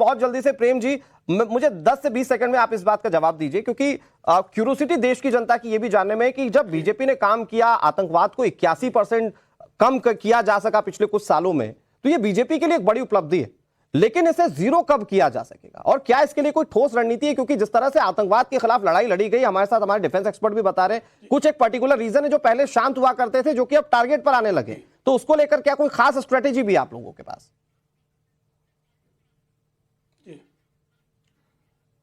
बहुत जल्दी से प्रेम जी, मुझे 10 से 20 सेकंड में आप इस बात का जवाब दीजिए, क्योंकि क्यूरियोसिटी देश की जनता की यह भी जानने में है कि जब बीजेपी ने काम किया, आतंकवाद को 81% कम किया जा सका पिछले कुछ सालों में, तो यह बीजेपी के लिए एक बड़ी उपलब्धि है। लेकिन इसे जीरो कब किया जा सकेगा और क्या इसके लिए कोई ठोस रणनीति है? क्योंकि जिस तरह से आतंकवाद के खिलाफ लड़ाई लड़ी गई, हमारे साथ हमारे डिफेंस एक्सपर्ट भी बता रहे हैं कुछ एक पर्टिकुलर रीजन है जो पहले शांत हुआ करते थे, जो कि अब टारगेट पर आने लगे, तो उसको लेकर क्या कोई खास स्ट्रेटेजी भी आप लोगों के पास?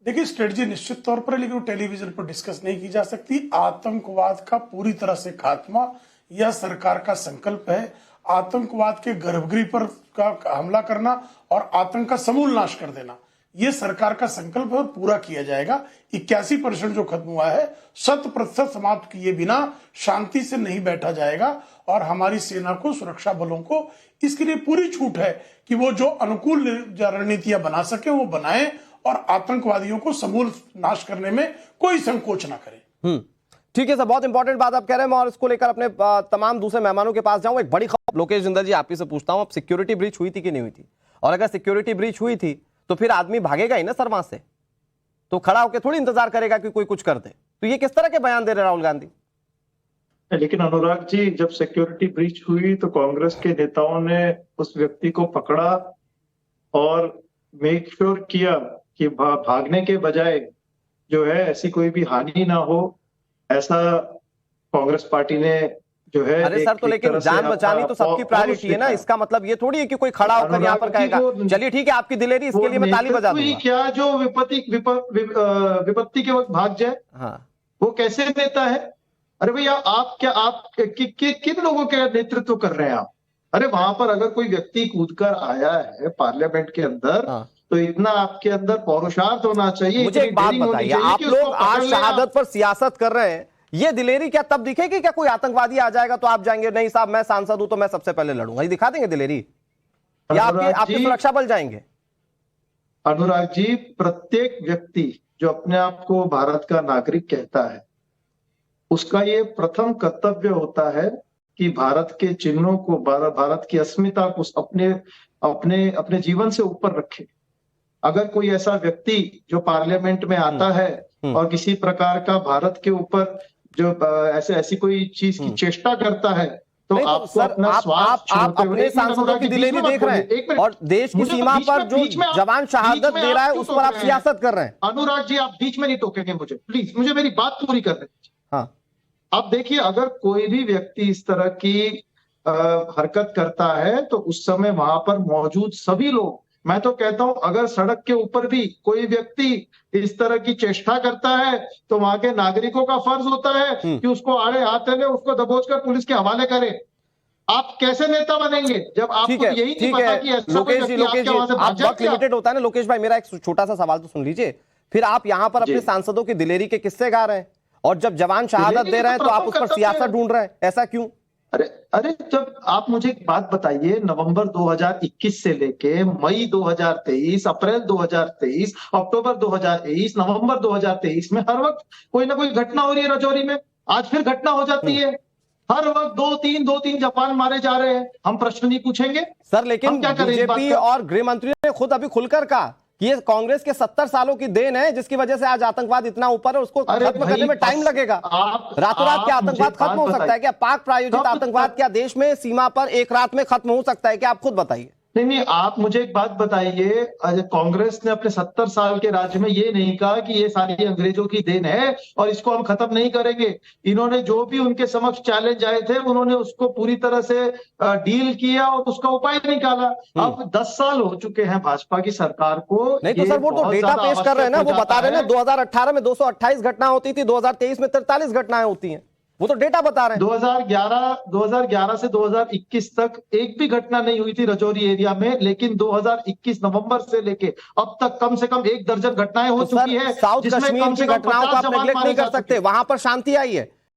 देखिए, स्ट्रेटजी निश्चित तौर पर, लेकिन वो टेलीविजन पर डिस्कस नहीं की जा सकती। आतंकवाद का पूरी तरह से खात्मा यह सरकार का संकल्प है। आतंकवाद के गर्भगृह पर का हमला करना और आतंक का समूल नाश कर देना, यह सरकार का संकल्प है और पूरा किया जाएगा। 81% जो खत्म हुआ है 100% समाप्त किए बिना शांति से नहीं बैठा जाएगा। और हमारी सेना को, सुरक्षा बलों को इसके लिए पूरी छूट है कि वो जो अनुकूल रणनीतियां बना सके वो बनाएं और आतंकवादियों को समूल नाश करने में कोई संकोच ना करें। ठीक है सर, बहुत इंपॉर्टेंट बात आप कह रहे हैं। मैं और इसको लेकर अपने तमाम दूसरे मेहमानों के पास जाऊं। एक बड़ी खबर, लोकेश जिंदल जी, आप ही से पूछता हूं, अब सिक्योरिटी ब्रीच हुई थी कि नहीं हुई थी? और अगर सिक्योरिटी ब्रीच हुई थी तो फिर आदमी भागेगा ही ना सर वहां से, तो खड़ा होकर थोड़ी इंतजार करेगा कि कोई कुछ कर दे। तो ये किस तरह के बयान दे रहे राहुल गांधी? लेकिन अनुराग जी, जब सिक्योरिटी ब्रीच हुई तो कांग्रेस के नेताओं ने उस व्यक्ति को पकड़ा और मेक श्योर किया कि भागने के बजाय जो है ऐसी कोई भी हानि ना हो, ऐसा कांग्रेस पार्टी ने जो है। अरे सर, तो लेकिन जान बचानी तो सबकी प्रायोरिटी है ना। इसका मतलब ये थोड़ी है कि कोई खड़ा होकर यहाँ पर कहेगा चलिए ठीक है आपकी दिलेरी, इसके लिए मैं ताली बजा दूंगा। क्या जो विपत्ति के वक्त भाग जाए, हाँ, वो कैसे नेता है? अरे भैया, आप क्या किन लोगों के नेतृत्व कर रहे हैं आप? अरे वहां पर अगर कोई व्यक्ति कूदकर आया है पार्लियामेंट के अंदर, हाँ, तो इतना आपके अंदर पौरुषार्थ होना चाहिए। मुझे एक बात बताइए, आप लोग आज शहादत पर सियासत कर रहे हैं, ये दिलेरी क्या तब दिखेगी? क्या कोई आतंकवादी आ जाएगा तो आप जाएंगे नहीं साहब मैं सांसद हूं तो मैं सबसे पहले लड़ूंगा, ये दिखा देंगे दिलेरी? या आपके सुरक्षा बल जाएंगे? अनुराग जी, प्रत्येक व्यक्ति जो अपने आप को भारत का नागरिक कहता है, उसका ये प्रथम कर्तव्य होता है कि भारत के चिन्हों को, भारत की अस्मिता को अपने जीवन से ऊपर रखे। अगर कोई ऐसा व्यक्ति जो पार्लियामेंट में आता है और किसी प्रकार का भारत के ऊपर जो ऐसी कोई चीज की चेष्टा करता है, तो आपको अपना स्वार्थ आप अपने सांसदों की दिलेरी देख रहे हैं और देश की सीमा पर जो जवान शहादत दे रहा है उस पर आप सियासत कर रहे हैं। अनुराग जी, आप बीच में नहीं टोकेंगे मुझे, प्लीज, मुझे मेरी बात पूरी करने दीजिए। हाँ, आप देखिए, अगर कोई भी व्यक्ति इस तरह की हरकत करता है तो उस समय वहां पर मौजूद सभी लोग, मैं तो कहता हूं अगर सड़क के ऊपर भी कोई व्यक्ति इस तरह की चेष्टा करता है तो वहां के नागरिकों का फर्ज होता है कि उसको आड़े हाथ ले, उसको दबोचकर पुलिस के हवाले करे। आप कैसे नेता बनेंगे जब आपको यही नहीं पता कि ऐसा कोई व्यक्ति आपके वहां से भाग जाएगा? लिमिटेड होता है ना लोकेश भाई, मेरा एक छोटा सा सवाल तो सुन लीजिए। फिर आप यहाँ पर अपने सांसदों की दिलेरी के किस्से गा रहे हैं और जब जवान शहादत दे रहे हैं तो आप उस पर सियासत ढूंढ रहे हैं, ऐसा क्यों? अरे जब आप मुझे एक बात बताइए, नवंबर 2021 से लेके मई 2023, अप्रैल 2023, अक्टूबर 2023, नवंबर 2023 में हर वक्त कोई ना कोई घटना हो रही है राजौरी में। आज फिर घटना हो जाती है, हर वक्त दो तीन जवान मारे जा रहे हैं। हम प्रश्न नहीं पूछेंगे सर? लेकिन बीजेपी और गृह मंत्री ने खुद अभी खुलकर कहा कि ये कांग्रेस के 70 सालों की देन है जिसकी वजह से आज आतंकवाद इतना ऊपर है, उसको खत्म करने में टाइम लगेगा। रातों रात क्या आतंकवाद खत्म हो सकता है क्या? पाक प्रायोजित आतंकवाद क्या देश में सीमा पर एक रात में खत्म हो सकता है क्या? आप खुद बताइए। नहीं, आप मुझे एक बात बताइए, कांग्रेस ने अपने 70 साल के राज्य में ये नहीं कहा कि ये सारी अंग्रेजों की देन है और इसको हम खत्म नहीं करेंगे। इन्होंने जो भी उनके समक्ष चैलेंज आए थे उन्होंने उसको पूरी तरह से डील किया और उसका उपाय निकाला। अब 10 साल हो चुके हैं भाजपा की सरकार को। नहीं तो सर, वो तो डेटा पेश कर रहे हैं ना, वो बता रहे हैं ना 2018 में 228 घटना होती थी, 2023 में 43 घटनाएं होती हैं, वो तो डेटा बता रहे हैं। 2011 से 2021 तक एक भी घटना नहीं हुई थी राजौरी एरिया में, लेकिन 2021 नवंबर से लेके अब तक कम से कम 1 दर्जन घटनाएं हो चुकी है। साउथ कश्मीर की घटनाओं को आप नेगलेक्ट नहीं कर सकते, वहां पर शांति आई है।